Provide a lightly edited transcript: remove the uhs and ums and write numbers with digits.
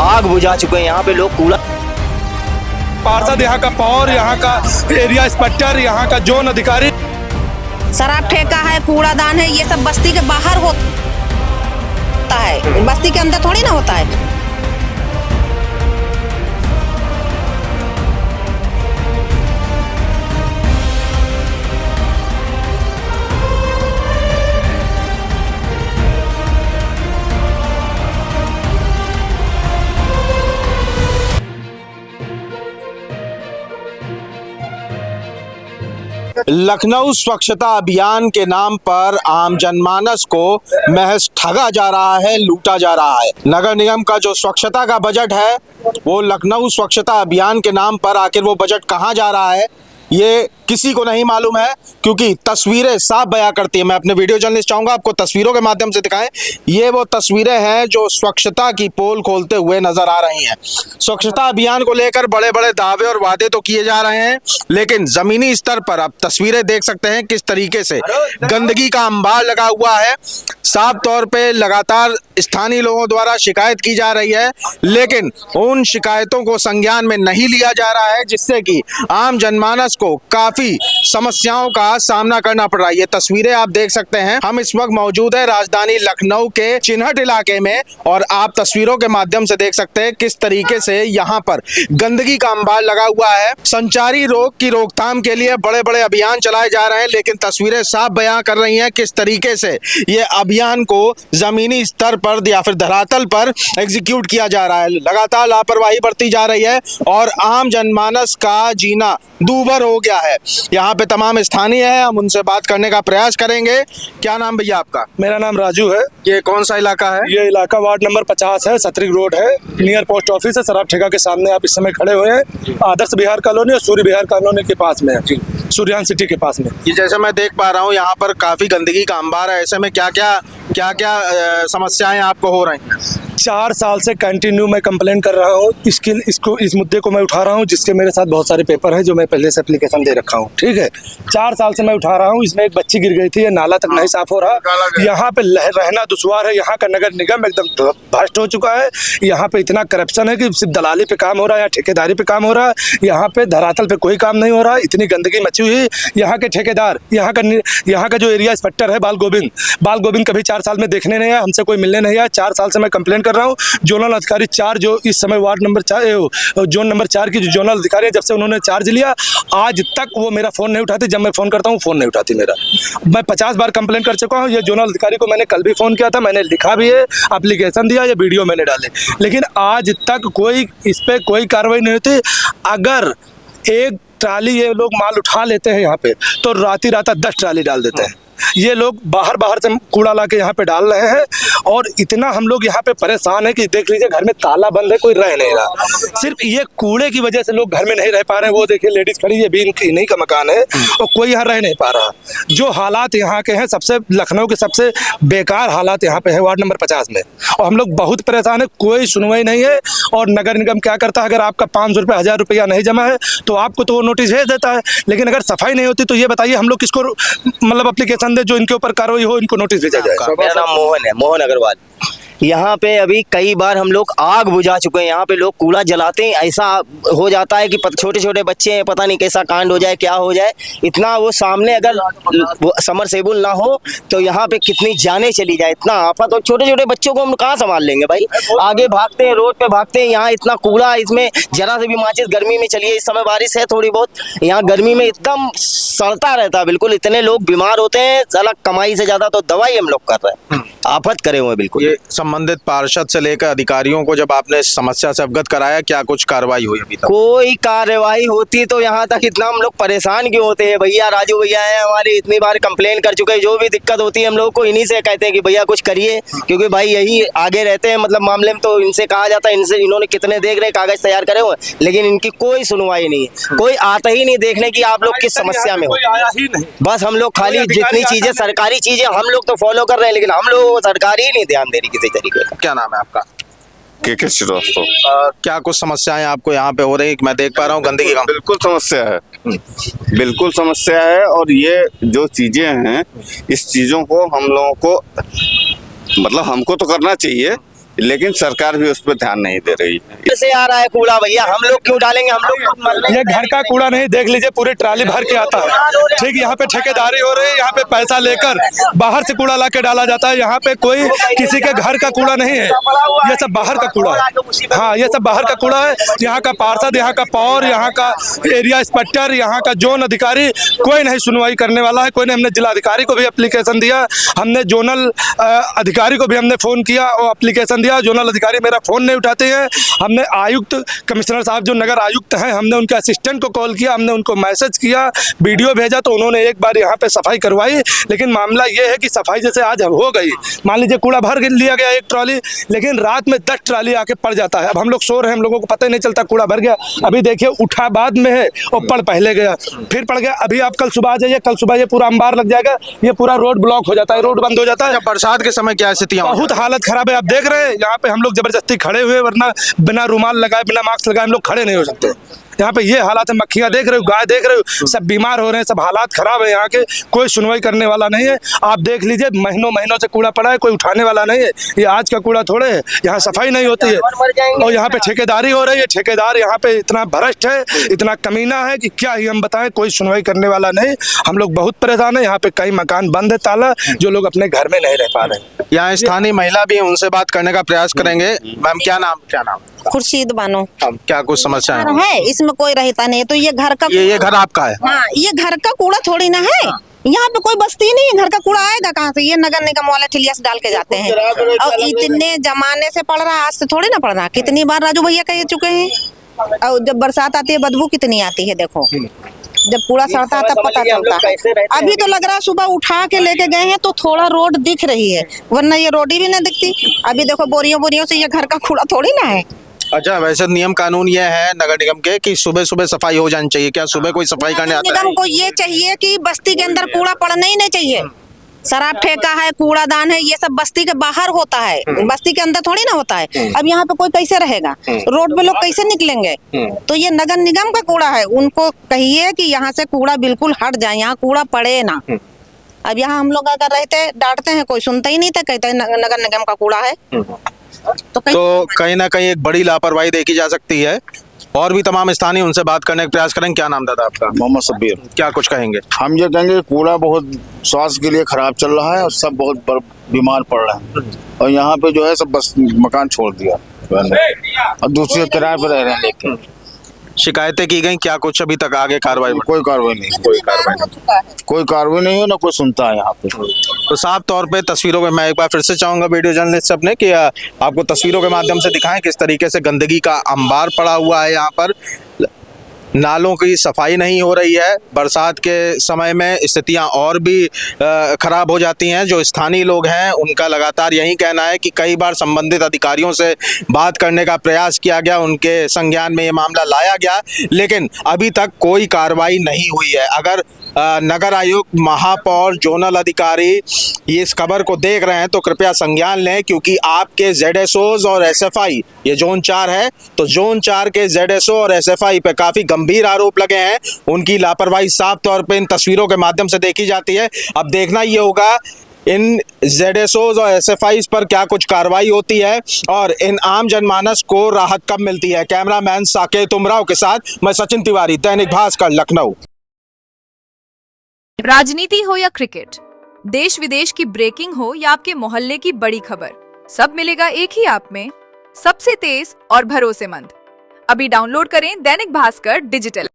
आग बुझा चुके हैं। यहाँ पे लोग कूड़ा, पार्षद, यहाँ का पौर, यहाँ का एरिया इंस्पेक्टर, यहाँ का जोन अधिकारी, शराब ठेका है, कूड़ादान है, ये सब बस्ती के बाहर होता है, बस्ती के अंदर थोड़ी ना होता है। लखनऊ स्वच्छता अभियान के नाम पर आम जनमानस को महज ठगा जा रहा है, लूटा जा रहा है। नगर निगम का जो स्वच्छता का बजट है वो लखनऊ स्वच्छता अभियान के नाम पर आखिर वो बजट कहाँ जा रहा है ये किसी को नहीं मालूम है, क्योंकि तस्वीरें साफ बयां करती है। मैं अपने वीडियो जर्नलिस्ट चाहूंगा आपको तस्वीरों के माध्यम से दिखाएं। ये वो तस्वीरें हैं जो स्वच्छता की पोल खोलते हुए नजर आ रही हैं। स्वच्छता अभियान को लेकर बड़े बड़े दावे और वादे तो किए जा रहे हैं, लेकिन जमीनी स्तर पर आप तस्वीरें देख सकते हैं किस तरीके से गंदगी का अंबार लगा हुआ है। साफ तौर पे लगातार स्थानीय लोगों द्वारा शिकायत की जा रही है, लेकिन उन शिकायतों को संज्ञान में नहीं लिया जा रहा है, जिससे कि आम जनमानस को काफी समस्याओं का सामना करना पड़ रहा है। ये तस्वीरें आप देख सकते हैं। हम इस वक्त मौजूद है राजधानी लखनऊ के चिन्हट इलाके में, और आप तस्वीरों के माध्यम से देख सकते हैं किस तरीके से यहाँ पर गंदगी का अंबार लगा हुआ है। संचारी रोग की रोकथाम के लिए बड़े बड़े अभियान चलाए जा रहे हैं, लेकिन तस्वीरें साफ बयां कर रही हैं किस तरीके से ये अभियान को जमीनी स्तर पर या फिर धरातल पर एग्जीक्यूट किया जा रहा है। लगातार लापरवाही बरती जा रही है और आम जनमानस का जीना दूभर हो गया है। यहाँ पे तमाम स्थानीय है, हम उनसे बात करने का प्रयास करेंगे। क्या नाम भैया आपका? मेरा नाम राजू है। ये कौन सा इलाका है? ये इलाका वार्ड नंबर 50 है, सतरिक रोड है, नियर पोस्ट ऑफिस है। शराब ठेका के सामने आप इस समय खड़े हुए हैं। आदर्श बिहार कॉलोनी और सूर्य विहार कॉलोनी के पास में है, सूर्यान सिटी के पास में। ये जैसे मैं देख पा रहा हूँ यहाँ पर काफी गंदगी का अंबार है। ऐसे में क्या क्या समस्याएं आपको हो रही हैं? 4 साल से कंटिन्यू मैं कंप्लेन कर रहा हूँ। इस मुद्दे को मैं उठा रहा हूँ, जिसके मेरे साथ बहुत सारे पेपर हैं जो मैं पहले से एप्लीकेशन दे रखा हूँ। ठीक है, 4 साल से मैं उठा रहा हूँ। इसमें एक बच्ची गिर गई थी, ये नाला तक नहीं साफ हो रहा। यहाँ पे रहना दुश्वार है। यहाँ का नगर निगम एकदम भ्रष्ट हो चुका है। यहाँ पे इतना करप्शन है कि सिर्फ दलाली पे काम हो रहा है या ठेकेदारी पे काम हो रहा है। यहाँ पे धरातल पे कोई काम नहीं हो रहा। इतनी गंदगी मची हुई। यहाँ के ठेकेदार, यहाँ का जो एरिया इंस्पेक्टर है बाल गोविंद कभी 4 साल में देखने नहीं आया, हमसे कोई मिलने नहीं आया। 4 साल से मैं कंप्लेन कर रहा हूँ। जोनल अधिकारी 4 जो इस समय वार्ड नंबर 4 जोन नंबर 4 की जो जोनल अधिकारी है, जब से उन्होंने चार्ज लिया आज तक वो मेरा फोन नहीं उठाती। जब मैं फोन करता हूँ फोन नहीं उठाती मेरा। मैं 50 बार कंप्लेन कर चुका हूँ। ये जोनल अधिकारी को मैंने कल भी फोन किया था, मैंने लिखा भी है, एप्लीकेशन दिया, ये वीडियो मैंने डाले, लेकिन आज तक कोई इस पे कोई कार्रवाई नहीं होती। अगर एक ट्राली ये लोग माल उठा लेते हैं यहाँ पे, तो रात 10 ट्राली डाल देते हैं। ये लोग बाहर से कूड़ा ला के यहाँ पे डाल रहे हैं, और इतना हम लोग यहाँ पे परेशान है कि देख लीजिए घर में ताला बंद है, कोई रह नहीं रहा। सिर्फ ये कूड़े की वजह से लोग घर में नहीं रह पा रहे हैं। वो देखिए लेडीज खड़ी है, भी इन्हीं का मकान है और कोई यहाँ रह नहीं पा रहा। जो हालात यहाँ के हैं, सबसे लखनऊ के सबसे बेकार हालात यहाँ पे है वार्ड नंबर 50 में, और हम लोग बहुत परेशान है। कोई सुनवाई नहीं है। और नगर निगम क्या करता है, अगर आपका 500 रुपये 1000 रुपया नहीं जमा है तो आपको तो वो नोटिस भेज देता है, लेकिन अगर सफाई नहीं होती तो ये बताइए हम लोग किसको मतलब एप्लीकेशन दे जो इनके ऊपर कार्रवाई हो, इनको नोटिस भेजा जाए। मेरा नाम मोहन है, मोहन अग्रवाल। यहाँ पे अभी कई बार हम लोग आग बुझा चुके हैं। यहाँ पे लोग कूड़ा जलाते हैं, ऐसा हो जाता है कि छोटे छोटे बच्चे हैं, पता नहीं कैसा कांड हो जाए, क्या हो जाए। इतना वो सामने अगर समरसेबुल ना हो तो यहाँ पे कितनी जाने चली जाए, इतना आफत। और छोटे छोटे बच्चों को हम कहाँ संभाल लेंगे भाई? आगे भागते हैं, रोड पे भागते हैं, यहाँ इतना कूड़ा, इसमें जरा से भी माचिस गर्मी में चलिए, इस समय बारिश है थोड़ी बहुत, यहाँ गर्मी में एकदम सड़ता रहता है बिल्कुल। इतने लोग बीमार होते हैं, साला कमाई से ज्यादा तो दवाई हम लोग कर रहे हैं। आफत करे हुए बिल्कुल। ये संबंधित पार्षद से लेकर अधिकारियों को जब आपने समस्या से अवगत कराया, क्या कुछ कार्रवाई हुई अभी तक? कोई कार्रवाई होती तो यहाँ तक इतना हम लोग परेशान क्यों होते हैं? भैया राजू भैया है हमारी, इतनी बार कंप्लेन कर चुके हैं। जो भी दिक्कत होती है हम लोग को इन्हीं से कहते हैं कि भैया कुछ करिए, क्योंकि भाई यही आगे रहते हैं मतलब मामले में। तो इनसे कहा जाता है, इनसे इन्होंने कितने देख रहे कागज तैयार करे हुए, लेकिन इनकी कोई सुनवाई नहीं है। कोई आता ही नहीं देखने की आप लोग किस समस्या में हो। बस हम लोग खाली जितनी चीजें सरकारी चीजें हम लोग तो फॉलो कर रहे हैं, लेकिन हम लोग सरकारी ही नहीं ध्यान दे रही किसी तरीके का। क्या नाम है आपका? के श्रीवास्तव। क्या कुछ समस्याएं आपको यहाँ पे हो रही? मैं देख पा रहा हूँ गंदगी का। बिल्कुल समस्या है, बिल्कुल समस्या है। और ये जो चीजें हैं, इस चीजों को हम लोगों को मतलब हमको तो करना चाहिए, लेकिन सरकार भी उस पर ध्यान नहीं दे रही है। कैसे आ रहा है कूड़ा भैया, हम लोग क्यों डालेंगे, हम लोग ये घर का कूड़ा नहीं, देख लीजिए पूरी ट्राली भर के आता है। ठीक, यहाँ पे ठेकेदारी हो रही है, यहाँ पे पैसा लेकर बाहर से कूड़ा ला के डाला जाता है। यहाँ पे कोई किसी के घर का कूड़ा नहीं है, ये सब बाहर का कूड़ा है। हाँ, ये सब बाहर का कूड़ा है। यहाँ का पार्षद, यहाँ का पौर, यहाँ का एरिया इंस्पेक्टर, यहाँ का जोन अधिकारी, कोई नहीं सुनवाई करने वाला है, कोई नहीं। हमने जिलाधिकारी को भी एप्लीकेशन दिया, हमने जोनल अधिकारी को भी हमने फोन किया और एप्लीकेशन दिया, जोनल अधिकारी मेरा फोन नहीं उठाते हैं। हमने आयुक्त, कमिश्नर साहब जो नगर आयुक्त हैं, हमने उनके असिस्टेंट को कॉल किया, हमने उनको मैसेज किया, वीडियो भेजा, तो उन्होंने एक बार यहाँ पे सफाई करवाई। लेकिन मामला ये है कि सफाई जैसे आज हो गई, मान लीजिए कूड़ा भर लिया गया एक ट्रॉली, लेकिन रात में 10 ट्रॉली आके पड़ जाता है। अब हम लोग सो रहे हैं, हम लोगों को पता ही नहीं चलता कूड़ा भर गया। अभी देखिए उठा बाद में है और पड़ पहले गया, फिर पड़ गया। अभी आप कल सुबह आ जाइए, कल सुबह ये पूरा अंबार लग जाएगा, ये पूरा रोड ब्लॉक हो जाता है, रोड बंद हो जाता है। बरसात के समय क्या स्थितियाँ हो बहुत हालत खराब है। आप देख रहे हैं यहाँ पे हम लोग जबरदस्ती खड़े हुए, वरना बिना रुमाल लगाए, बिना मास्क लगाए हम लोग खड़े नहीं हो सकते। यहाँ पे ये हालात है, मक्खियाँ देख रहे हो, गाय देख रहे हो, सब बीमार हो रहे हैं, सब हालात खराब है यहाँ के। कोई सुनवाई करने वाला नहीं है। आप देख लीजिए महीनों महीनों से कूड़ा पड़ा है, कोई उठाने वाला नहीं है। ये आज का कूड़ा थोड़े है, यहाँ सफाई नहीं होती है और यहाँ पे ठेकेदारी हो रही है। ठेकेदार यहाँ पे इतना भ्रष्ट है, इतना कमीना है कि क्या ही हम बताएं, कोई सुनवाई करने वाला नहीं। हम लोग बहुत परेशान है। यहाँ पे कई मकान बंद है, ताला, जो लोग अपने घर में नहीं रह पा रहे। यहाँ स्थानीय महिला भी है, उनसे बात करने का प्रयास करेंगे। मैम क्या नाम? खुर्शीद बानो क्या कुछ समस्या है, इसमें कोई रहता नहीं। तो ये घर का, ये घर आपका है? हाँ, ये घर का कूड़ा थोड़ी ना है। यहाँ पे कोई बस्ती नहीं है, घर का कूड़ा आएगा कहाँ से? ये नगर निगम वाले ठिलिया से डाल के जाते हैं। और इतने जमाने से पड़ रहा है, आज से थोड़ी ना पड़ रहा। कितनी बार राजू भैया कह चुके हैं। और जब बरसात आती है बदबू कितनी आती है, देखो जब कूड़ा सड़ता है तब पता चलता है। अभी तो लग रहा है सुबह उठा के लेके गए हैं तो थोड़ा रोड दिख रही है, वरना ये रोड ही भी नहीं दिखती। अभी देखो बोरियों से ये घर का कूड़ा थोड़ी ना है। अच्छा, वैसे नियम कानून ये है नगर निगम के कि सुबह सुबह सफाई हो जानी चाहिए। क्या सुबह कोई सफाई करने आता है? निगम को ये चाहिए कि बस्ती के अंदर कूड़ा पड़ना ही नहीं चाहिए। शराब ठेका है, कूड़ादान है, ये सब बस्ती के बाहर होता है, बस्ती के अंदर थोड़ी ना होता है। अब यहाँ पे कोई कैसे रहेगा, रोड पे लोग कैसे निकलेंगे? तो ये नगर निगम का कूड़ा है, उनको कहिए कि यहाँ से कूड़ा बिल्कुल हट जाए, यहाँ कूड़ा पड़े ना। अब यहाँ हम लोग अगर रहते, डांटते हैं, कोई सुनता ही नहीं था, कहते हैं नगर निगम का कूड़ा है। तो कहीं ना कहीं एक बड़ी लापरवाही देखी जा सकती है। और भी तमाम स्थानीय, उनसे बात करने का प्रयास करेंगे। क्या नाम दादा आपका? मोहम्मद शब्बीर। क्या कुछ कहेंगे? हम ये कहेंगे कूड़ा बहुत स्वास्थ्य के लिए खराब चल रहा है और सब बहुत बीमार पड़ रहे हैं। और यहाँ पे जो है सब बस मकान छोड़ दिया और दूसरे किराए पर रह रहे हैं। लेकिन शिकायतें की गई, क्या कुछ अभी तक आगे कार्रवाई? कोई कार्रवाई नहीं, कोई कार्रवाई नहीं है, ना कोई सुनता है यहाँ पे। तो साफ तौर पे तस्वीरों में मैं एक बार फिर से चाहूंगा वीडियो जर्नलिस्ट अपने कि आपको तस्वीरों के माध्यम से दिखाएं किस तरीके से गंदगी का अंबार पड़ा हुआ है। यहाँ पर नालों की सफाई नहीं हो रही है। बरसात के समय में स्थितियां और भी खराब हो जाती हैं। जो स्थानीय लोग हैं उनका लगातार यही कहना है कि कई बार संबंधित अधिकारियों से बात करने का प्रयास किया गया, उनके संज्ञान में ये मामला लाया गया, लेकिन अभी तक कोई कार्रवाई नहीं हुई है। अगर नगर आयुक्त, महापौर, जोनल अधिकारी ये इस खबर को देख रहे हैं तो कृपया संज्ञान लें, क्योंकि आपके ZSOs और SFI, ये जोन 4 है, तो जोन 4 के ZSO और SFI पे काफी गंभीर आरोप लगे हैं। उनकी लापरवाही साफ तौर पे इन तस्वीरों के माध्यम से देखी जाती है। अब देखना ये होगा इन ZSOs और SFIs पर क्या कुछ कार्रवाई होती है और इन आम जनमानस को राहत कब मिलती है। कैमरामैन साकेत उमराव के साथ मैं सचिन तिवारी, दैनिक भास्कर, लखनऊ। राजनीति हो या क्रिकेट, देश विदेश की ब्रेकिंग हो या आपके मोहल्ले की बड़ी खबर, सब मिलेगा एक ही ऐप में, सबसे तेज और भरोसेमंद। अभी डाउनलोड करें दैनिक भास्कर डिजिटल।